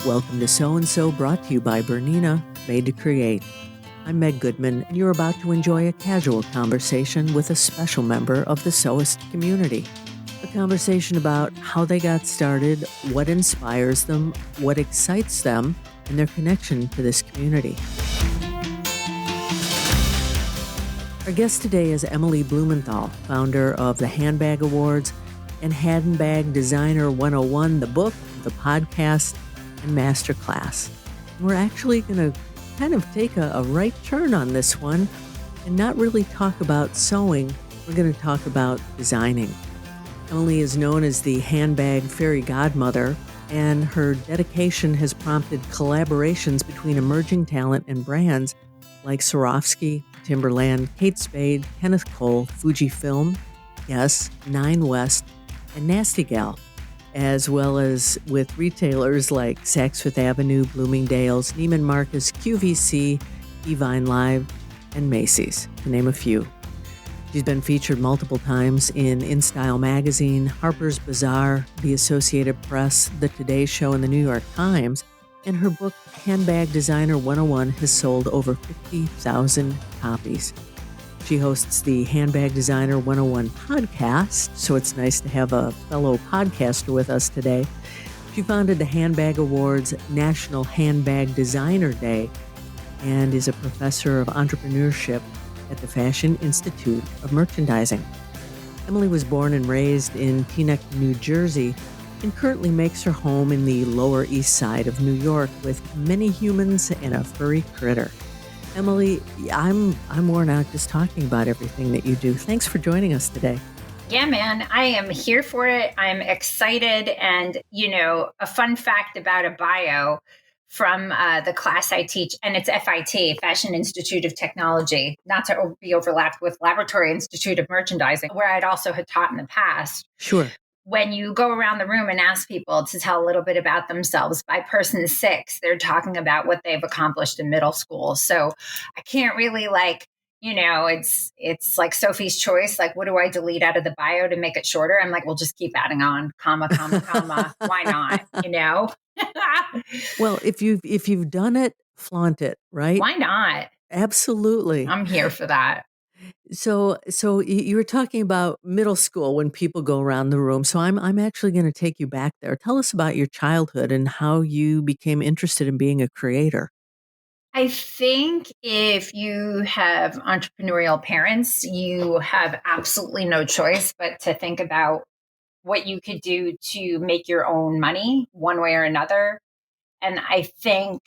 Welcome to So and So, brought to you by Bernina, made to create. I'm Meg Goodman, and you're about to enjoy a casual conversation with a special member of the Sewist community. A conversation about how they got started, what inspires them, what excites them, and their connection to this community. Our guest today is Emily Blumenthal, founder of the Handbag Awards and Handbag Designer 101, the book, the podcast, and masterclass. We're actually going to kind of take a right turn on this one and not really talk about sewing. We're going to talk about designing. Emily is known as the handbag fairy godmother, and her dedication has prompted collaborations between emerging talent and brands like Swarovski, Timberland, Kate Spade, Kenneth Cole, Fujifilm, Yes, Nine West, and Nasty Gal, as well as with retailers like Saks Fifth Avenue, Bloomingdale's, Neiman Marcus, QVC, Evine Live, and Macy's, to name a few. She's been featured multiple times in InStyle magazine, Harper's Bazaar, the Associated Press, The Today Show, and the New York Times, and her book, Handbag Designer 101, has sold over 50,000 copies. She hosts the Handbag Designer 101 podcast, so it's nice to have a fellow podcaster with us today. She founded the Handbag Awards National Handbag Designer Day and is a professor of entrepreneurship at the Fashion Institute of Merchandising. Emily was born and raised in Teaneck, New Jersey, and currently makes her home in the Lower East Side of New York with many humans and a furry critter. Emily, I'm worn out just talking about everything that you do. Thanks for joining us today. Yeah, man, I am here for it. I'm excited. And, a fun fact about a bio from the class I teach, and it's FIT, Fashion Institute of Technology, not to be overlapped with Laboratory Institute of Merchandising, where I'd also had taught in the past. Sure. When you go around the room and ask people to tell a little bit about themselves, by person 6, they're talking about what they've accomplished in middle school. So I can't really it's like Sophie's Choice. Like, what do I delete out of the bio to make it shorter? I'm like, well, just keep adding on, comma, comma, comma. Why not? Well, if you've done it, flaunt it, right? Why not? Absolutely. I'm here for that. So you were talking about middle school when people go around the room. So I'm actually going to take you back there. Tell us about your childhood and how you became interested in being a creator. I think if you have entrepreneurial parents, you have absolutely no choice but to think about what you could do to make your own money one way or another. And I think,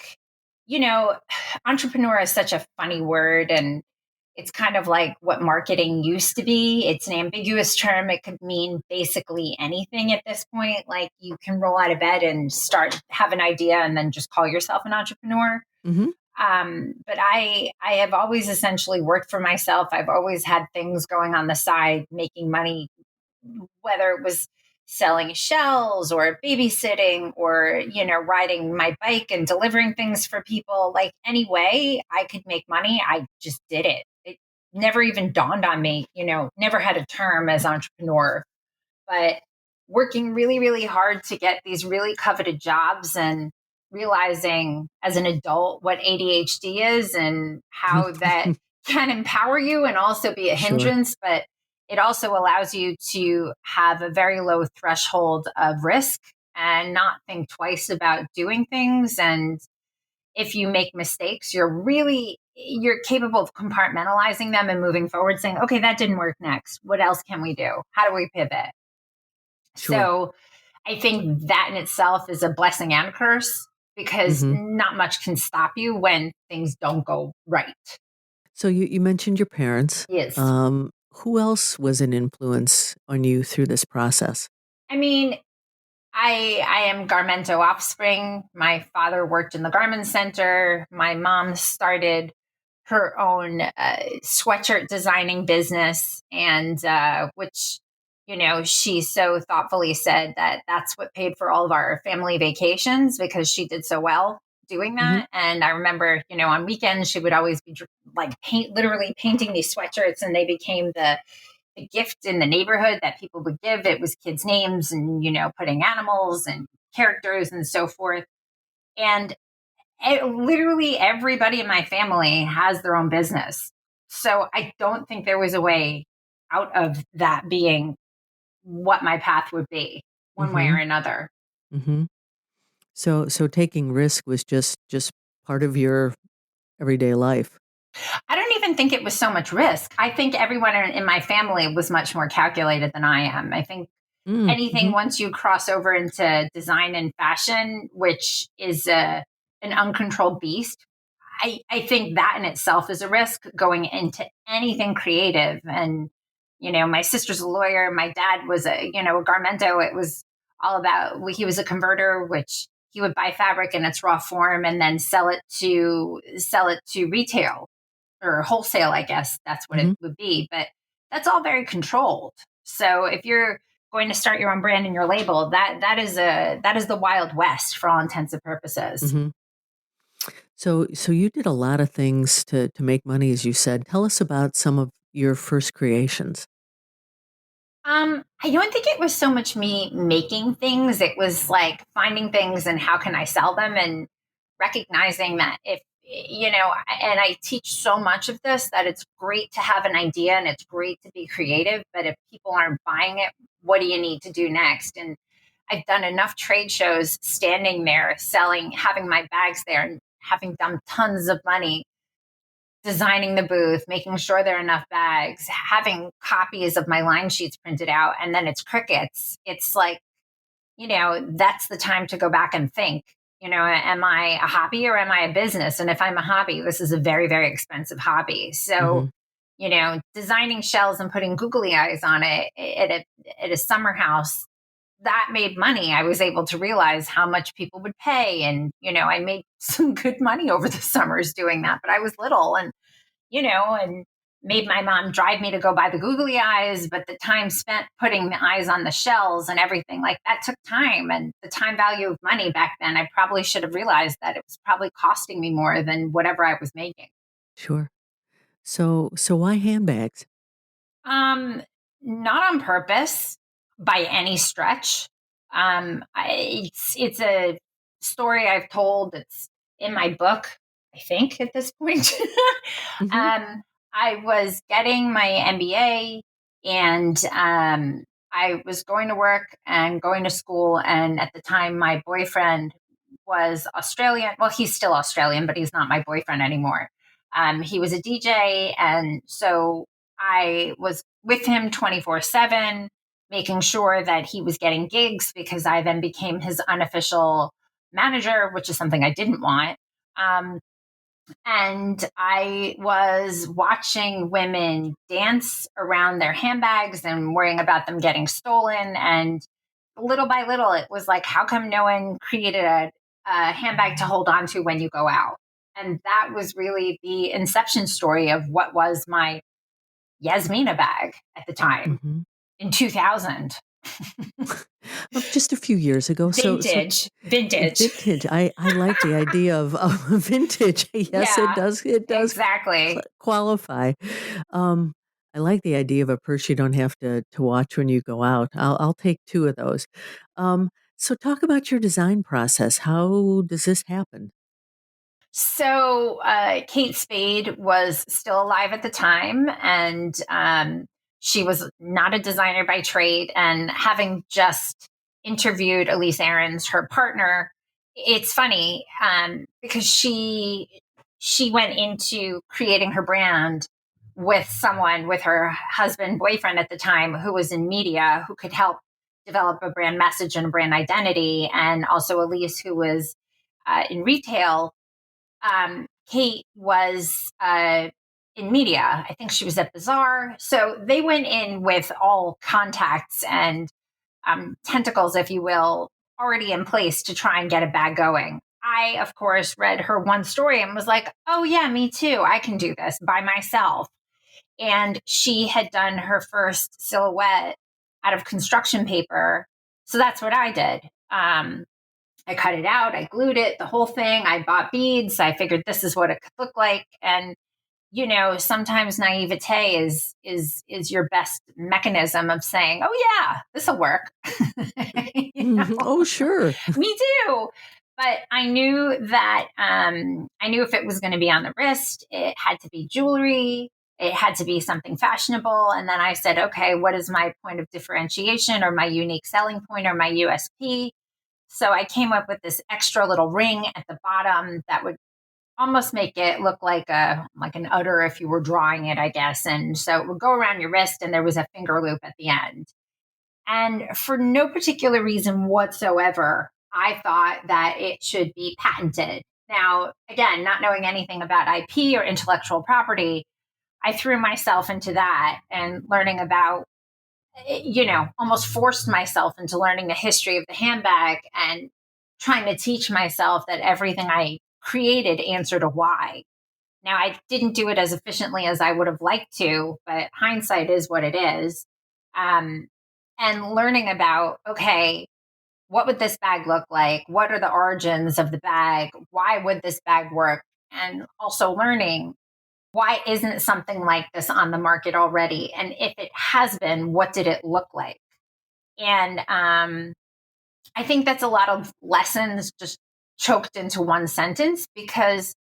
entrepreneur is such a funny word, and it's kind of like what marketing used to be. It's an ambiguous term. It could mean basically anything at this point. Like, you can roll out of bed and have an idea and then just call yourself an entrepreneur. Mm-hmm. But I have always essentially worked for myself. I've always had things going on the side, making money, whether it was selling shells or babysitting or, riding my bike and delivering things for people. Like, any way I could make money, I just did it. It never even dawned on me, never had a term as entrepreneur, but working really, really hard to get these really coveted jobs and realizing as an adult what ADHD is and how that can empower you and also be a hindrance, Sure. but it also allows you to have a very low threshold of risk and not think twice about doing things. And if you make mistakes, you're capable of compartmentalizing them and moving forward, saying, okay, that didn't work. Next, what else can we do? How do we pivot? Sure. So I think that in itself is a blessing and a curse, because not much can stop you when things don't go right. So you mentioned your parents. Yes. Who else was an influence on you through this process? I mean, I am Garmento offspring. My father worked in the garment center. My mom started her own sweatshirt designing business, and which, she so thoughtfully said that that's what paid for all of our family vacations, because she did so well doing that. And I remember, on weekends, she would always be literally painting these sweatshirts, and they became the gift in the neighborhood that people would give. It was kids' names and, putting animals and characters and so forth. And literally everybody in my family has their own business. So I don't think there was a way out of that being what my path would be one way or Mm-hmm. another. Mm-hmm. So taking risk was just part of your everyday life. I don't even think it was so much risk. I think everyone in my family was much more calculated than I am. I think anything Mm-hmm. once you cross over into design and fashion, which is an uncontrolled beast, I think that in itself is a risk going into anything creative. And, my sister's a lawyer. My dad was a Garmento. It was all about, he was a converter, which he would buy fabric in its raw form and then sell it to retail or wholesale, I guess that's what it Mm-hmm. would be. But that's all very controlled. So if you're going to start your own brand and your label, that is the Wild West for all intents and purposes. Mm-hmm. So you did a lot of things to make money, as you said. Tell us about some of your first creations. I don't think it was so much me making things. It was like finding things and how can I sell them, and recognizing that if, and I teach so much of this, that it's great to have an idea and it's great to be creative. But if people aren't buying it, what do you need to do next? And I've done enough trade shows standing there selling, having my bags there and having done tons of money designing the booth, making sure there are enough bags, having copies of my line sheets printed out, and then it's crickets. It's like, that's the time to go back and think, am I a hobby or am I a business? And if I'm a hobby, this is a very, very expensive hobby. So, Mm-hmm. designing shells and putting googly eyes on it at a summer house, that made money. I was able to realize how much people would pay. And, I made some good money over the summers doing that, but I was little and made my mom drive me to go buy the googly eyes. But the time spent putting the eyes on the shells and everything like that took time, and the time value of money back then, I probably should have realized that it was probably costing me more than whatever I was making. Sure. So why handbags? Um, Not on purpose by any stretch. It's a story I've told. It's in my book, I think, at this point. Mm-hmm. um, I was getting my MBA, and I was going to work and going to school. And at the time, my boyfriend was Australian. Well, he's still Australian, but he's not my boyfriend anymore. He was a DJ, and so I was with him 24/7, making sure that he was getting gigs because I then became his unofficial manager, which is something I didn't want. Um, and I was watching women dance around their handbags and worrying about them getting stolen. And little by little, it was like, how come no one created a handbag to hold on to when you go out? And that was really the inception story of what was my Yasmina bag at the time Mm-hmm. in 2000. Just a few years ago. So Vintage. vintage. I like the idea of vintage. Yes, it Yeah, does. It does exactly. qualify. Um, I like the idea of a purse you don't have to watch when you go out. I'll take two of those. So talk about your design process. How does this happen? So Kate Spade was still alive at the time, and she was not a designer by trade. And having just interviewed Elise Aarons, her partner, it's funny because she went into creating her brand with her husband, boyfriend at the time, who was in media, who could help develop a brand message and a brand identity, and also Elise, who was in retail. Kate was in media. I think she was at Bazaar. So they went in with all contacts and tentacles, if you will, already in place to try and get a bag going. I, of course, read her one story and was like, oh, yeah, me too. I can do this by myself. And she had done her first silhouette out of construction paper. So that's what I did. I cut it out, I glued it, the whole thing. I bought beads. I figured this is what it could look like. And sometimes naivete is your best mechanism of saying, "Oh yeah, this will work." you know? Oh, sure. Me too. But I knew that I knew if it was going to be on the wrist, it had to be jewelry. It had to be something fashionable. And then I said, okay, what is my point of differentiation or my unique selling point or my USP? So I came up with this extra little ring at the bottom that would almost make it look like an udder if you were drawing it, I guess. And so it would go around your wrist and there was a finger loop at the end. And for no particular reason whatsoever, I thought that it should be patented. Now, again, not knowing anything about IP or intellectual property, I threw myself into that and learning about, almost forced myself into learning the history of the handbag and trying to teach myself that everything I created answered a why. Now, I didn't do it as efficiently as I would have liked to, but hindsight is what it is. Um, and learning about, okay, what would this bag look like? What are the origins of the bag? Why would this bag work? And also learning, why isn't something like this on the market already? And if it has been, what did it look like? And I think that's a lot of lessons just choked into one sentence, because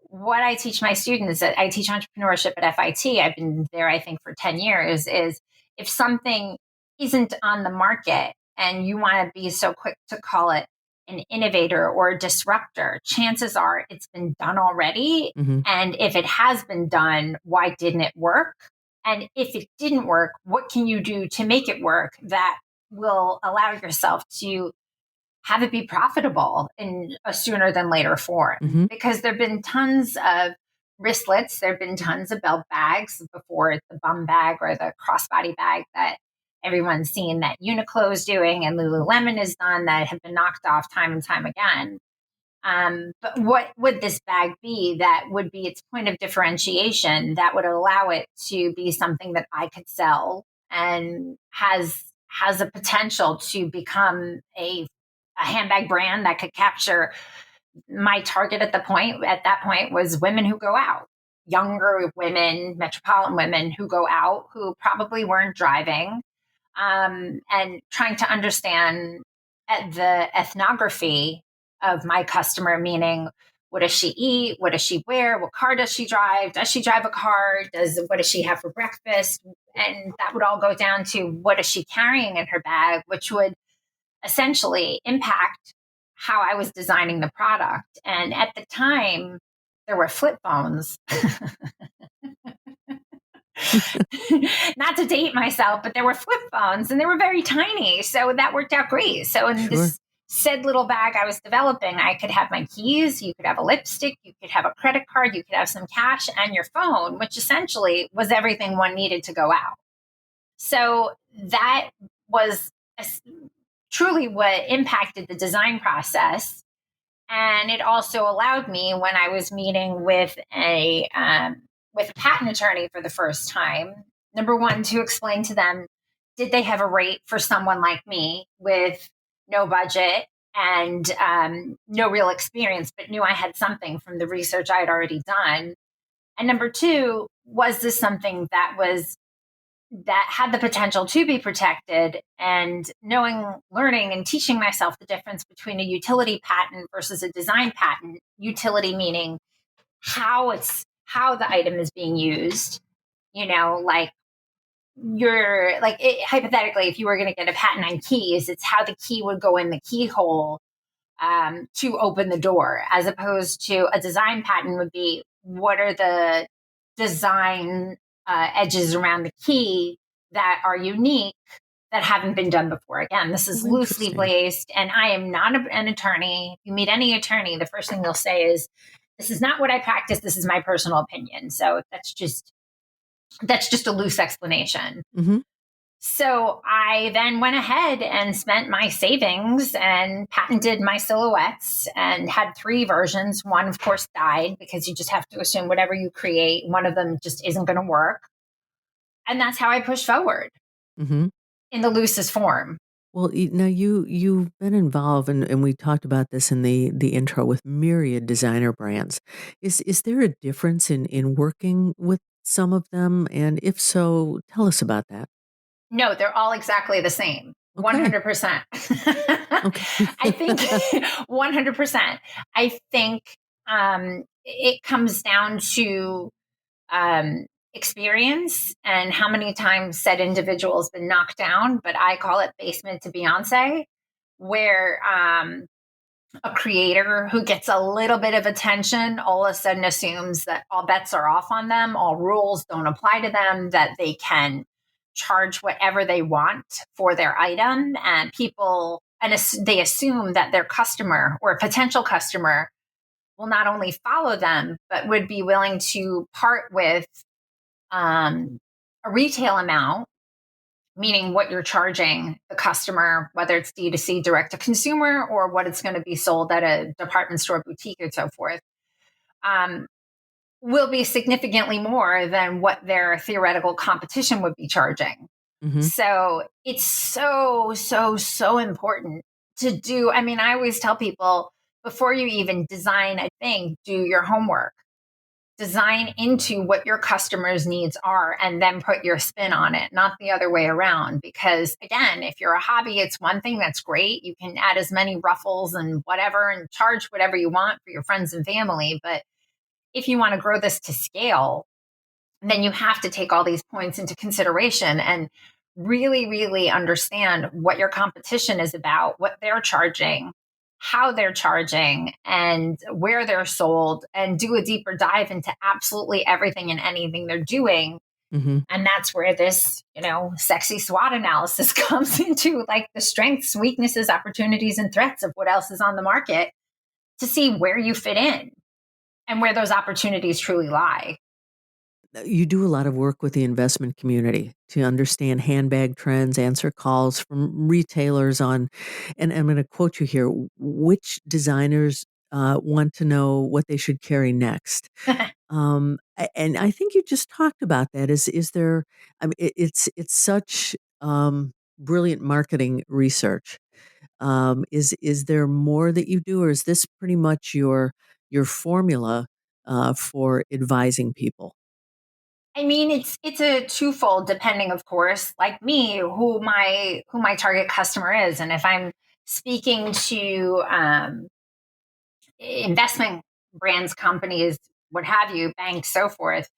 what I teach my students, I teach entrepreneurship at FIT. I've been there, I think, for 10 years, is if something isn't on the market and you want to be so quick to call it an innovator or a disruptor, chances are it's been done already. Mm-hmm. And if it has been done, why didn't it work? And if it didn't work, what can you do to make it work that will allow yourself to have it be profitable in a sooner than later form? Mm-hmm. Because there have been tons of wristlets, there have been tons of belt bags before the bum bag or the crossbody bag that everyone's seen that Uniqlo is doing and Lululemon has done, that have been knocked off time and time again. But what would this bag be that would be its point of differentiation that would allow it to be something that I could sell and has a potential to become a handbag brand that could capture my target at that point was women who go out, younger women, metropolitan women who go out, who probably weren't driving, and trying to understand the ethnography of my customer, meaning, what does she eat? What does she wear? What car does she drive? Does she drive a car? What does she have for breakfast? And that would all go down to, what is she carrying in her bag, which would essentially impact how I was designing the product. And at the time, there were flip phones. Not to date myself, but there were flip phones and they were very tiny. So that worked out great. So in this said little bag I was developing, I could have my keys, you could have a lipstick, you could have a credit card, you could have some cash and your phone, which essentially was everything one needed to go out. So that was truly what impacted the design process. And it also allowed me, when I was meeting with a patent attorney for the first time, number one, to explain to them, did they have a rate for someone like me with no budget and no real experience, but knew I had something from the research I had already done? And number two, was this something that had the potential to be protected? And learning and teaching myself the difference between a utility patent versus a design patent. Utility meaning how the item is being used, hypothetically, if you were going to get a patent on keys, it's how the key would go in the keyhole to open the door, as opposed to a design patent would be, what are the design edges around the key that are unique, that haven't been done before. Again, this is loosely based, and I am not an attorney. If you meet any attorney, the first thing they'll say is, this is not what I practice. This is my personal opinion. So that's just a loose explanation. Mm-hmm. So I then went ahead and spent my savings and patented my silhouettes and had 3 versions. One, of course, died, because you just have to assume whatever you create, one of them just isn't going to work. And that's how I pushed forward in the loosest form. Well, now you've been involved, and we talked about this in the intro, with myriad designer brands. Is there a difference in working with some of them? And if so, tell us about that. No, they're all exactly the same. Okay. 100%. Okay. I think 100%. I think it comes down to experience and how many times said individual has been knocked down, but I call it basement to Beyonce, where a creator who gets a little bit of attention all of a sudden assumes that all bets are off on them, all rules don't apply to them, that they can charge whatever they want for their item, and people and they assume that their customer or a potential customer will not only follow them but would be willing to part with a retail amount, meaning what you're charging the customer, whether it's D2C, direct to consumer, or what it's going to be sold at a department store, boutique, and so forth, um, will be significantly more than what their theoretical competition would be charging. Mm-hmm. So it's so, so, so important to do. I mean, I always tell people before you even design a thing, do your homework. Design into what your customers' needs are and then put your spin on it, not the other way around. Because again, if you're a hobby, it's one thing that's great. You can add as many ruffles and whatever and charge whatever you want for your friends and family. But if you want to grow this to scale, then you have to take all these points into consideration and really, really understand what your competition is about, what they're charging, how they're charging, and where they're sold, and do a deeper dive into absolutely everything and anything they're doing. Mm-hmm. And that's where this, sexy SWOT analysis comes into, like the strengths, weaknesses, opportunities, and threats of what else is on the market, to see where you fit in and where those opportunities truly lie. You do a lot of work with the investment community to understand handbag trends, answer calls from retailers on, and I'm going to quote you here, which designers want to know what they should carry next. And I think you just talked about that. Is there? I mean, it's such brilliant marketing research. Is there more that you do, or is this pretty much your formula for advising people? I mean, it's a twofold, depending, of course, like me, who my target customer is, and if I'm speaking to investment brands, companies, what have you, banks, so forth,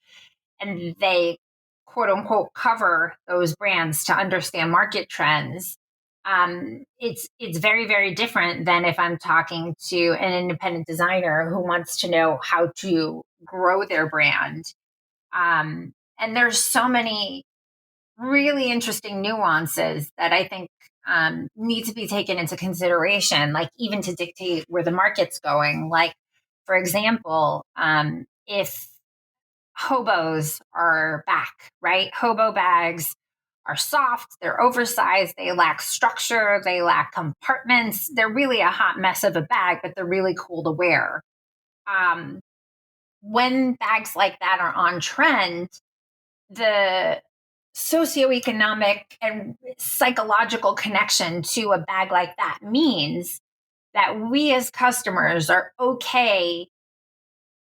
and they quote unquote cover those brands to understand market trends. It's very, very different than if I'm talking to an independent designer who wants to know how to grow their brand. And there's so many really interesting nuances that I think need to be taken into consideration, like even to dictate where the market's going. Like, for example, if hobos are back, right? Hobo bags are soft, they're oversized, they lack structure, they lack compartments. They're really a hot mess of a bag, but they're really cool to wear. Um, when bags like that are on trend, the socioeconomic and psychological connection to a bag like that means that we as customers are okay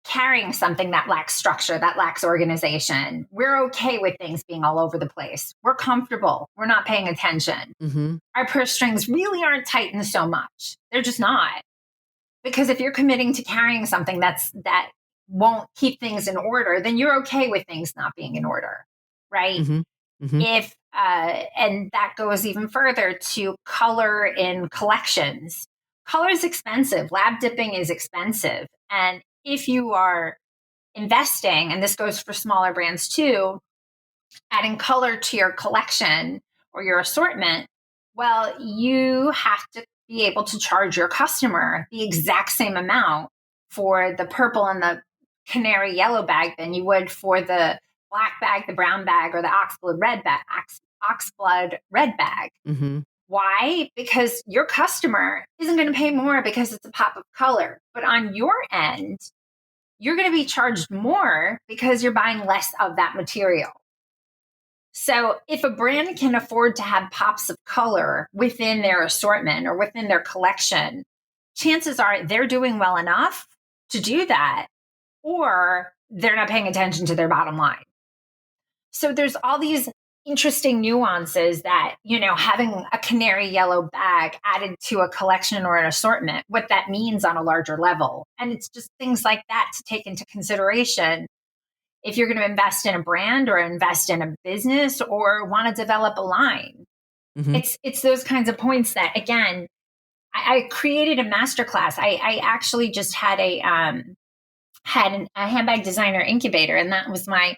carrying something that lacks structure, that lacks organization. We're okay with things being all over the place. We're comfortable. We're not paying attention. Mm-hmm. Our purse strings really aren't tightened so much. They're just not. Because if you're committing to carrying something that won't keep things in order, then you're okay with things not being in order, right? Mm-hmm. Mm-hmm. If and that goes even further to color in collections. Color is expensive. Lab dipping is expensive, and if you are investing, and this goes for smaller brands too, adding color to your collection or your assortment, well, you have to be able to charge your customer the exact same amount for the purple and the canary yellow bag than you would for the black bag, the brown bag, or the oxblood red bag. Mm-hmm. Why? Because your customer isn't going to pay more because it's a pop of color. But on your end, you're going to be charged more because you're buying less of that material. So if a brand can afford to have pops of color within their assortment or within their collection, chances are they're doing well enough to do that, or they're not paying attention to their bottom line. So there's all these interesting nuances that, having a canary yellow bag added to a collection or an assortment, what that means on a larger level. And it's just things like that to take into consideration if you're going to invest in a brand or invest in a business or want to develop a line. Mm-hmm. It's those kinds of points that, again, I created a masterclass. I actually just had a handbag designer incubator, and that was my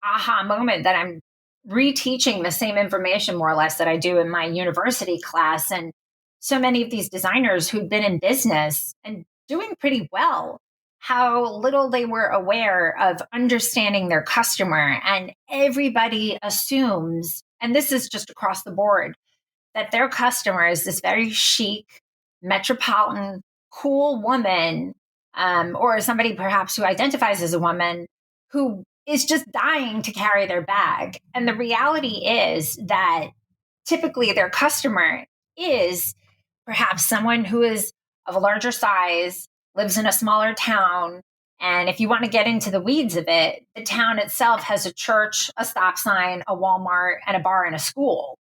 aha moment that I'm reteaching the same information more or less that I do in my university class. And so many of these designers who've been in business and doing pretty well, how little they were aware of understanding their customer. And everybody assumes, and this is just across the board, that their customer is this very chic, metropolitan, cool woman, or somebody perhaps who identifies as a woman who is just dying to carry their bag. And the reality is that typically their customer is perhaps someone who is of a larger size, lives in a smaller town. And if you want to get into the weeds of it, the town itself has a church, a stop sign, a Walmart, and a bar and a school.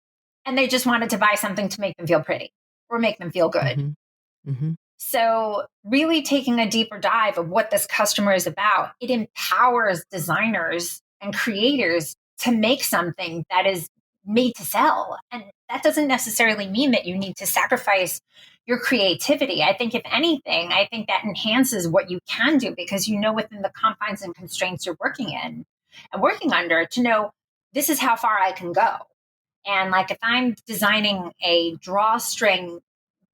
And they just wanted to buy something to make them feel pretty or make them feel good. Mm-hmm. Mm-hmm. So, really taking a deeper dive of what this customer is about, it empowers designers and creators to make something that is made to sell. And that doesn't necessarily mean that you need to sacrifice your creativity. I think, if anything, I think that enhances what you can do because you know within the confines and constraints you're working in and working under to know this is how far I can go. And like if I'm designing a drawstring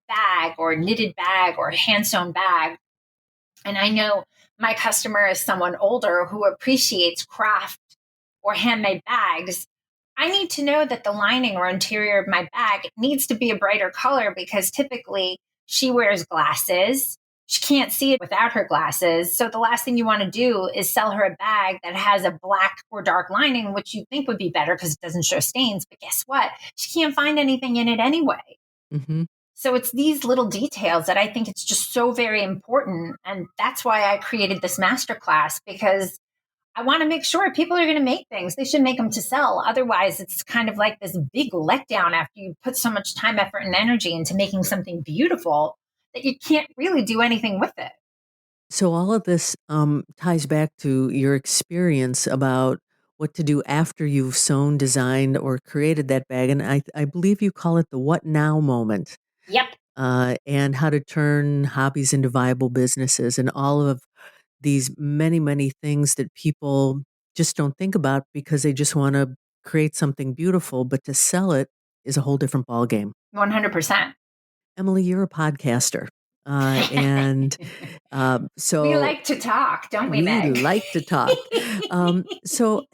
bag or knitted bag or hand sewn bag, and I know my customer is someone older who appreciates craft or handmade bags, I need to know that the lining or interior of my bag needs to be a brighter color because typically she wears glasses. She can't see it without her glasses. So the last thing you want to do is sell her a bag that has a black or dark lining, which you think would be better because it doesn't show stains. But guess what? She can't find anything in it anyway. Mm-hmm. So it's these little details that I think it's just so very important. And that's why I created this masterclass, because I want to make sure if people are going to make things, they should make them to sell. Otherwise, it's kind of like this big letdown after you put so much time, effort, and energy into making something beautiful that you can't really do anything with it. So all of this ties back to your experience about what to do after you've sewn, designed, or created that bag. And I believe you call it the what now moment. Yep. And how to turn hobbies into viable businesses and all of these many, many things that people just don't think about because they just want to create something beautiful, but to sell it is a whole different ballgame. 100%. Emily, you're a podcaster. So we like to talk, don't we, Meg? We like to talk. So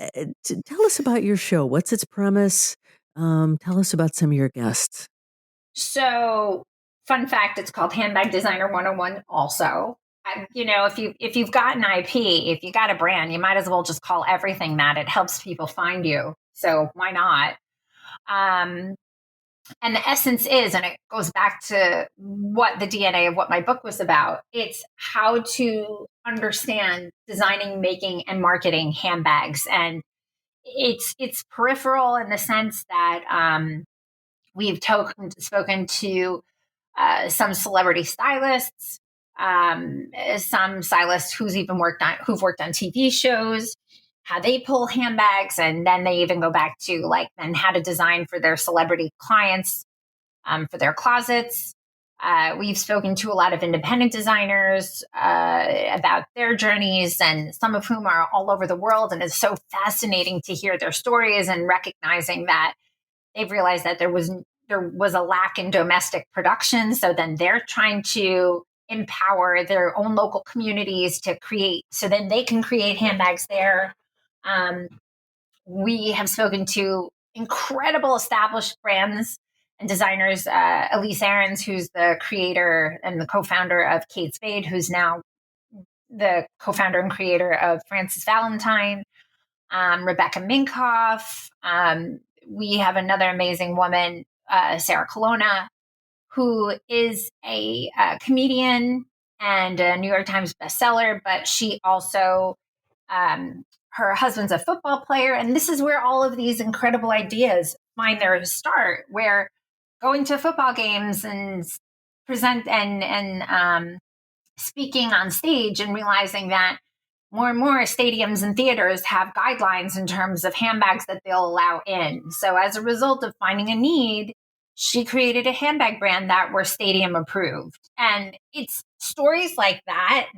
tell us about your show. What's its premise? Tell us about some of your guests. So, fun fact, it's called Handbag Designer 101 also. If you've got an IP, if you got a brand, you might as well just call everything that. It helps people find you. So why not? And the essence is, and it goes back to what the DNA of what my book was about, it's how to understand designing, making, and marketing handbags. And it's peripheral in the sense that we've spoken to some celebrity stylists, some stylists who've worked on TV shows, how they pull handbags, and then they even go back to then how to design for their celebrity clients for their closets. We've spoken to a lot of independent designers about their journeys, and some of whom are all over the world. And it's so fascinating to hear their stories and recognizing that they've realized that there was a lack in domestic production. So then they're trying to empower their own local communities to create, so then they can create handbags there. We have spoken to incredible established brands and designers, Elise Aarons, who's the creator and the co-founder of Kate Spade, who's now the co-founder and creator of Frances Valentine, Rebecca Minkoff. We have another amazing woman, Sarah Colonna, who is a comedian and a New York Times bestseller, but she also, her husband's a football player. And this is where all of these incredible ideas find their start, where going to football games and present and speaking on stage and realizing that more and more stadiums and theaters have guidelines in terms of handbags that they'll allow in. So as a result of finding a need, she created a handbag brand that were stadium approved. And it's stories like that,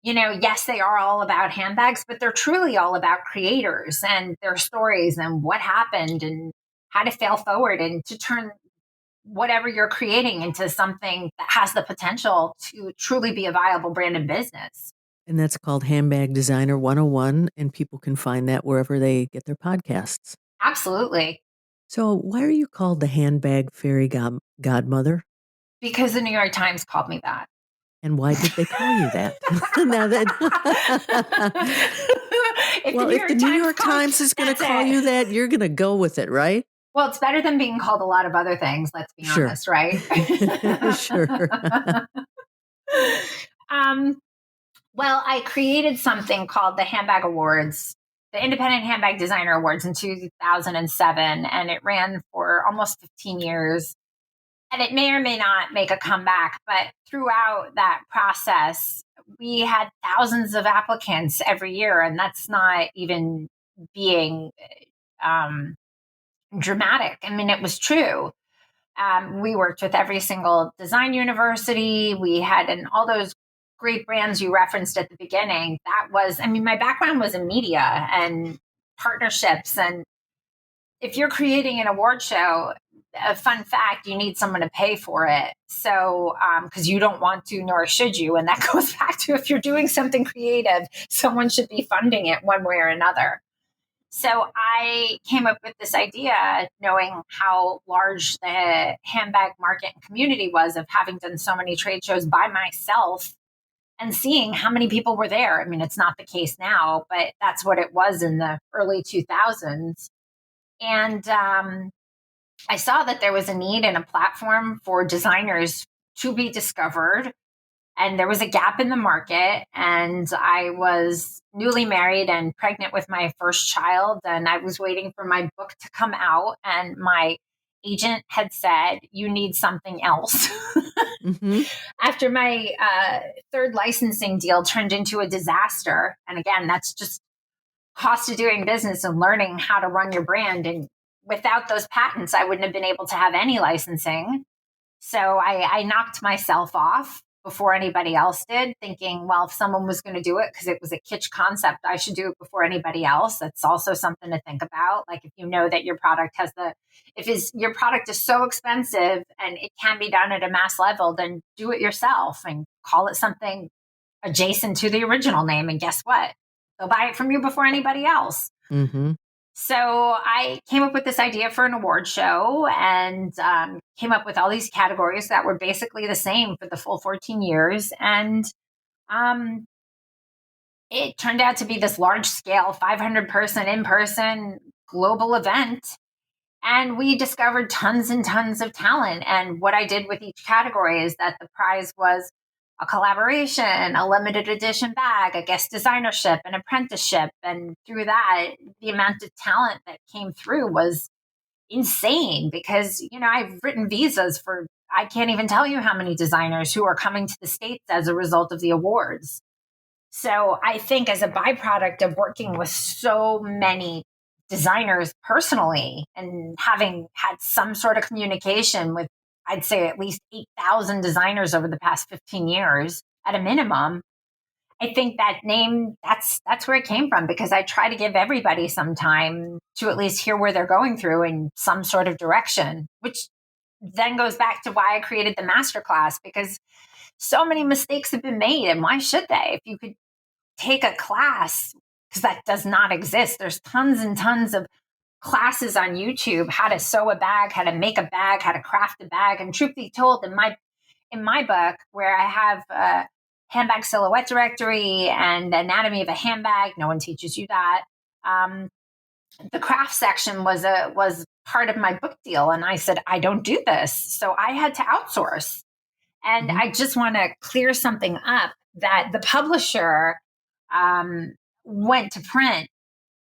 yes, they are all about handbags, but they're truly all about creators and their stories and what happened and how to fail forward and to turn whatever you're creating into something that has the potential to truly be a viable brand and business. And that's called Handbag Designer 101, and people can find that wherever they get their podcasts. Absolutely. So why are you called the handbag fairy godmother? Because the New York Times called me that. And why did they call you that? Now that if the New York Times is going to call you that, you're going to go with it, right? Well, it's better than being called a lot of other things, let's be honest, right? Sure. Well, I created something called the Handbag Awards, the Independent Handbag Designer Awards in 2007, and it ran for almost 15 years. And it may or may not make a comeback, but throughout that process, we had thousands of applicants every year, and that's not even being dramatic. I mean, it was true. We worked with every single design university. We had, and all those great brands you referenced at the beginning. My background was in media and partnerships. And if you're creating an award show, a fun fact, you need someone to pay for it. So, because you don't want to, nor should you. And that goes back to, if you're doing something creative, someone should be funding it one way or another. So I came up with this idea, knowing how large the handbag market and community was, of having done so many trade shows by myself and seeing how many people were there. I mean, it's not the case now, but that's what it was in the early 2000s. And I saw that there was a need and a platform for designers to be discovered. And there was a gap in the market, and I was newly married and pregnant with my first child, and I was waiting for my book to come out, and my agent had said, you need something else. Mm-hmm. After my third licensing deal turned into a disaster, and again, that's just cost of doing business and learning how to run your brand. And without those patents, I wouldn't have been able to have any licensing. So I knocked myself off before anybody else did, thinking, well, if someone was going to do it because it was a kitsch concept, I should do it before anybody else. That's also something to think about. Like, if you know that your product your product is so expensive and it can be done at a mass level, then do it yourself and call it something adjacent to the original name. And guess what? They'll buy it from you before anybody else. Mm-hmm. So I came up with this idea for an award show and came up with all these categories that were basically the same for the full 14 years. And it turned out to be this large scale, 500 person in-person global event. And we discovered tons and tons of talent. And what I did with each category is that the prize was a collaboration, a limited edition bag, a guest designership, an apprenticeship. And through that, the amount of talent that came through was insane, because, I've written visas for, I can't even tell you how many designers who are coming to the States as a result of the awards. So I think, as a byproduct of working with so many designers personally and having had some sort of communication with, I'd say, at least 8,000 designers over the past 15 years at a minimum, I think that name, that's where it came from, because I try to give everybody some time to at least hear where they're going through in some sort of direction, which then goes back to why I created the masterclass, because so many mistakes have been made, and why should they? If you could take a class, because that does not exist. There's tons and tons of classes on YouTube, how to sew a bag, how to make a bag, how to craft a bag. And truth be told, in my book, where I have a handbag silhouette directory and anatomy of a handbag, no one teaches you that. The craft section was part of my book deal. And I said, I don't do this. So I had to outsource. And I just want to clear something up, that the publisher went to print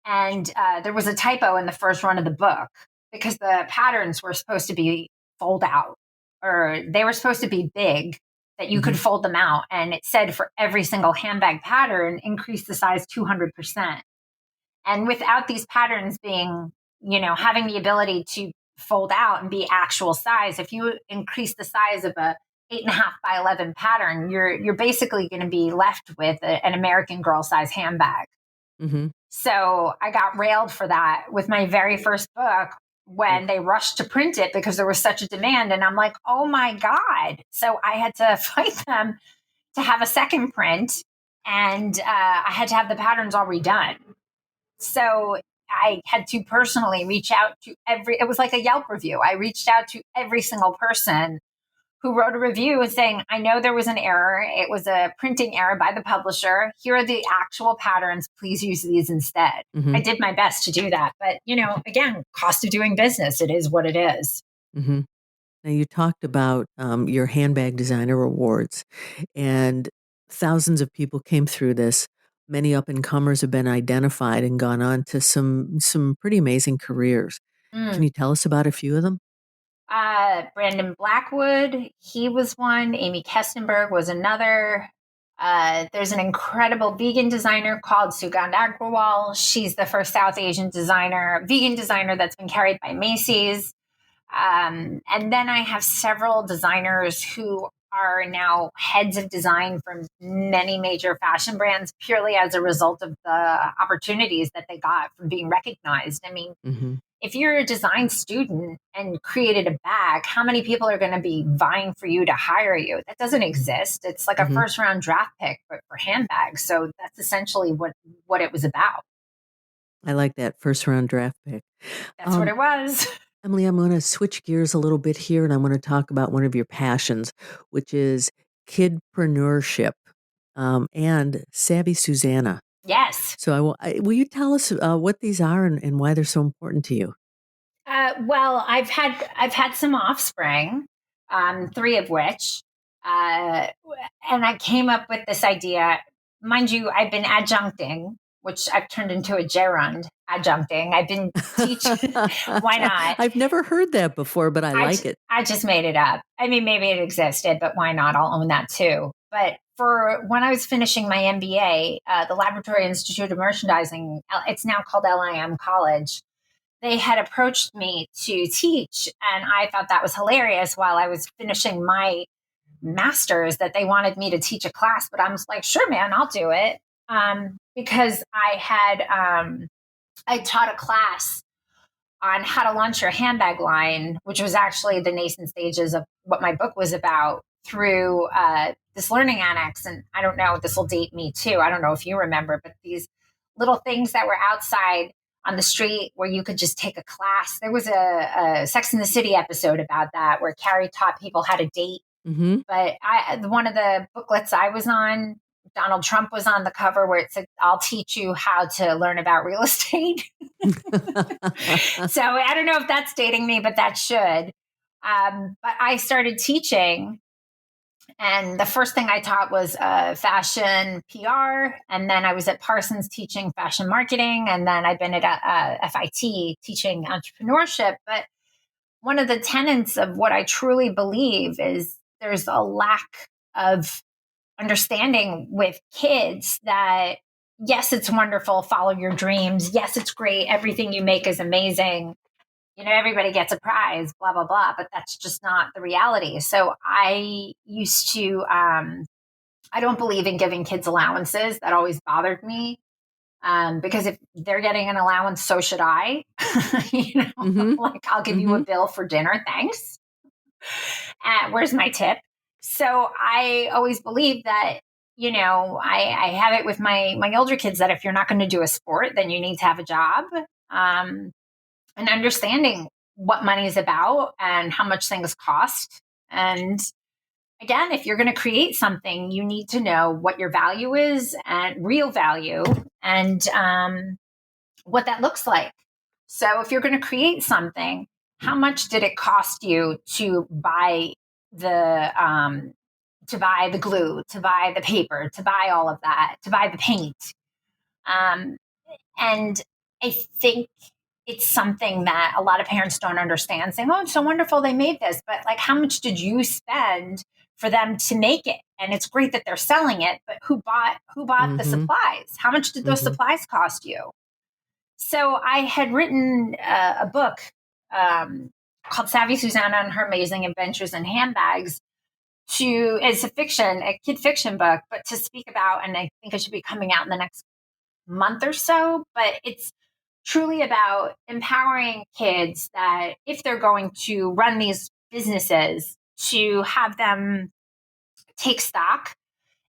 And there was a typo in the first run of the book because the patterns were supposed to be fold out, or they were supposed to be big that you could fold them out. And it said for every single handbag pattern, increase the size 200%. And without these patterns being, having the ability to fold out and be actual size, if you increase the size of a 8.5 by 11 pattern, you're basically going to be left with an American Girl size handbag. Mm-hmm. So I got railed for that with my very first book when they rushed to print it because there was such a demand. And I'm like, oh my God. So I had to fight them to have a second print, and I had to have the patterns all redone. So I had to personally reach out to it was like a Yelp review. I reached out to every single person who wrote a review saying, I know there was an error. It was a printing error by the publisher. Here are the actual patterns. Please use these instead. Mm-hmm. I did my best to do that. But, again, cost of doing business. It is what it is. Mm-hmm. Now, you talked about your handbag designer awards, and thousands of people came through this. Many up-and-comers have been identified and gone on to some pretty amazing careers. Can you tell us about a few of them? Brandon Blackwood, he was one. Amy Kestenberg was another. There's an incredible vegan designer called Sugandh Agrawal. She's the first South Asian vegan designer that's been carried by Macy's. And then I have several designers who are now heads of design from many major fashion brands purely as a result of the opportunities that they got from being recognized. I mean, if you're a design student and created a bag, how many people are going to be vying for you to hire you? That doesn't exist. It's like a first round draft pick, but for handbags. So that's essentially what it was about. I like that first round draft pick. That's what it was. Emily, I'm going to switch gears a little bit here, and I want to talk about one of your passions, which is kidpreneurship and Savvy Susanna. Yes. So will you tell us what these are and why they're so important to you? Well, I've had some offspring, 3 of which, and I came up with this idea. Mind you, I've been adjuncting, which I've turned into a gerund adjuncting. I've been teaching. Why not? I've never heard that before, but I like it. I just made it up. I mean, maybe it existed, but why not? I'll own that too. But for when I was finishing my MBA, the Laboratory Institute of Merchandising, it's now called LIM College, they had approached me to teach. And I thought that was hilarious while I was finishing my master's that they wanted me to teach a class. But I was like, sure, man, I'll do it. Because I taught a class on how to launch your handbag line, which was actually the nascent stages of what my book was about, through this learning annex. And I don't know, this will date me too. I don't know if you remember, but these little things that were outside on the street where you could just take a class. There was a Sex and the City episode about that where Carrie taught people how to date. But one of the booklets I was on, Donald Trump was on the cover where it said, I'll teach you how to learn about real estate. So I don't know if that's dating me, but that should. But I started teaching. And the first thing I taught was fashion PR. And then I was at Parsons teaching fashion marketing. And then I've been at FIT teaching entrepreneurship. But one of the tenets of what I truly believe is there's a lack of understanding with kids that, yes, it's wonderful, follow your dreams. Yes, it's great. Everything you make is amazing. Everybody gets a prize, blah, blah, blah, but that's just not the reality. So I used to, I don't believe in giving kids allowances. That always bothered me. Because if they're getting an allowance, so should I. Like I'll give you a bill for dinner. Thanks. Where's my tip? So I always believe that, I have it with my older kids that if you're not going to do a sport, then you need to have a job. And understanding what money is about and how much things cost. And again, if you're going to create something, you need to know what your value is and real value and what that looks like. So if you're going to create something, how much did it cost you to buy the glue, to buy the paper, to buy all of that, to buy the paint? And I think it's something that a lot of parents don't understand, saying, oh, it's so wonderful they made this. But like, how much did you spend for them to make it? And it's great that they're selling it, but who bought the Mm-hmm. supplies? How much did those Mm-hmm. supplies cost you? So I had written a book called Savvy Susanna and Her Amazing Adventures in Handbags. It's a kid fiction book, but to speak about, and I think it should be coming out in the next month or so, but it's truly about empowering kids that if they're going to run these businesses, to have them take stock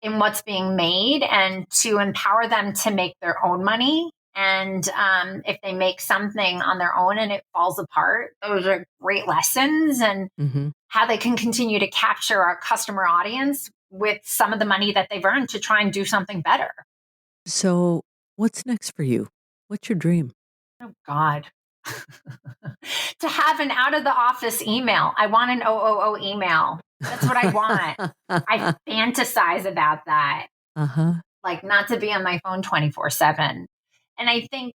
in what's being made and to empower them to make their own money. And if they make something on their own and it falls apart, those are great lessons, and Mm-hmm. how they can continue to capture our customer audience with some of the money that they've earned to try and do something better. So, what's next for you? What's your dream? Oh, God. To have an out of the office email. I want an OOO email. That's what I want. I fantasize about that. Uh-huh. Like, not to be on my phone 24/7. And I think,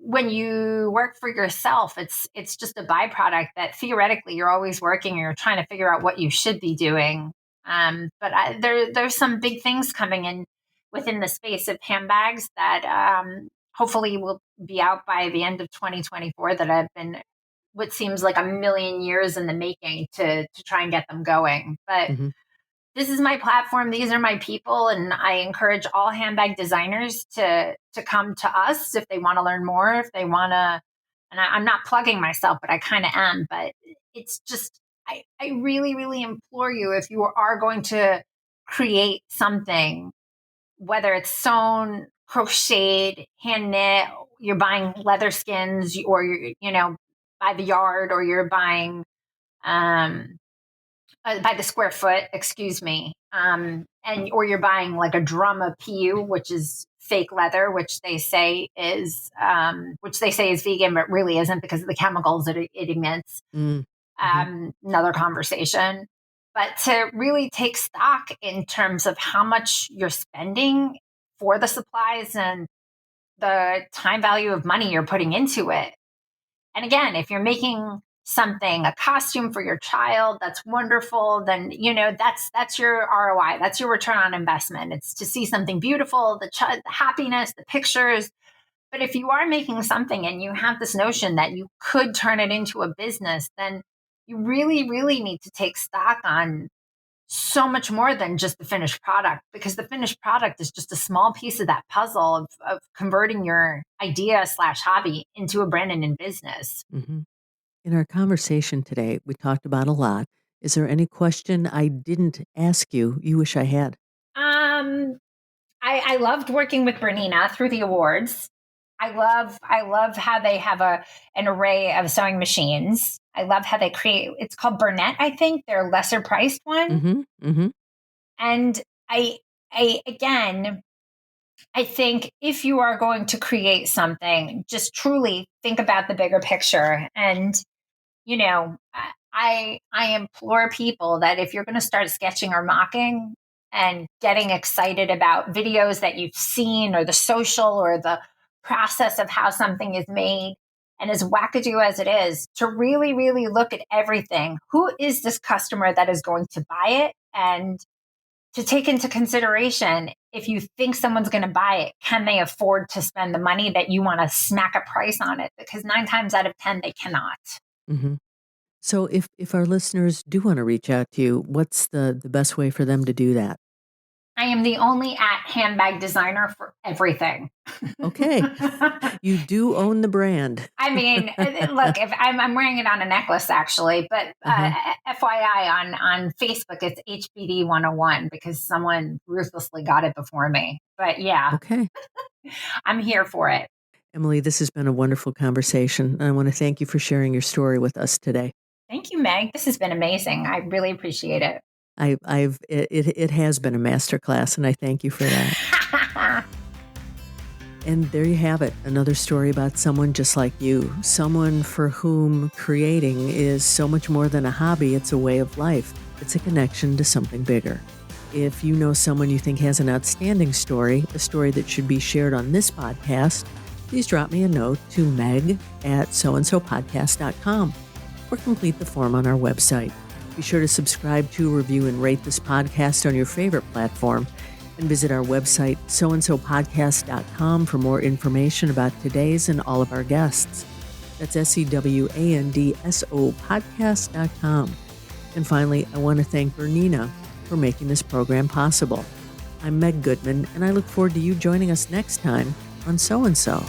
when you work for yourself, it's just a byproduct that theoretically you're always working and you're trying to figure out what you should be doing. But there's some big things coming in within the space of handbags that hopefully will be out by the end of 2024, that have been what seems like a million years in the making to try and get them going. But Mm-hmm. this is my platform. These are my people. And I encourage all handbag designers to come to us if they want to learn more, if they want to, and I'm not plugging myself, but I kind of am, but it's just, I really, really implore you, if you are going to create something, whether it's sewn, crocheted, hand knit, you're buying leather skins, or you're, by the yard, or you're buying, by the square foot, excuse me, and or you're buying like a drum of PU, which is fake leather, which they say is vegan, but really isn't because of the chemicals that it emits. Mm-hmm. Another conversation, but to really take stock in terms of how much you're spending for the supplies and the time value of money you're putting into it. And again, if you're making something, a costume for your child, that's wonderful, then that's your ROI, that's your return on investment. It's to see something beautiful, the happiness, the pictures. But if you are making something and you have this notion that you could turn it into a business, then you really, really need to take stock on so much more than just the finished product, because the finished product is just a small piece of that puzzle of converting your idea/hobby into a brand and in business. Mm-hmm. In our conversation today, we talked about a lot. Is there any question I didn't ask you wish I had? Um, I loved working with Bernina through the awards. I love how they have an array of sewing machines. I love how they create. It's called Burnett, I think, their lesser priced one. Mm-hmm. Mm-hmm. And again, I think if you are going to create something, just truly think about the bigger picture. And I implore people that if you're going to start sketching or mocking and getting excited about videos that you've seen, or the social, or the process of how something is made, and as wackadoo as it is, to really, really look at everything. Who is this customer that is going to buy it? And to take into consideration, if you think someone's going to buy it, can they afford to spend the money that you want to smack a price on it? Because 9 times out of 10, they cannot. Mm-hmm. So if our listeners do want to reach out to you, what's the best way for them to do that? I am the only handbag designer for everything. Okay. You do own the brand. I mean, look, if I'm wearing it on a necklace actually, but FYI, on Facebook, it's HBD 101 because someone ruthlessly got it before me. But yeah, Okay. I'm here for it. Emily, this has been a wonderful conversation. And I want to thank you for sharing your story with us today. Thank you, Meg. This has been amazing. I really appreciate it. It has been a masterclass, and I thank you for that. And there you have it, another story about someone just like you, someone for whom creating is so much more than a hobby, it's a way of life. It's a connection to something bigger. If you know someone you think has an outstanding story, a story that should be shared on this podcast, please drop me a note to meg@soandsopodcast.com or complete the form on our website. Be sure to subscribe to, review, and rate this podcast on your favorite platform, and visit our website, soandsopodcast.com, for more information about today's and all of our guests. That's SEWANDSO podcast.com. And finally, I want to thank Bernina for making this program possible. I'm Meg Goodman, and I look forward to you joining us next time on So and So.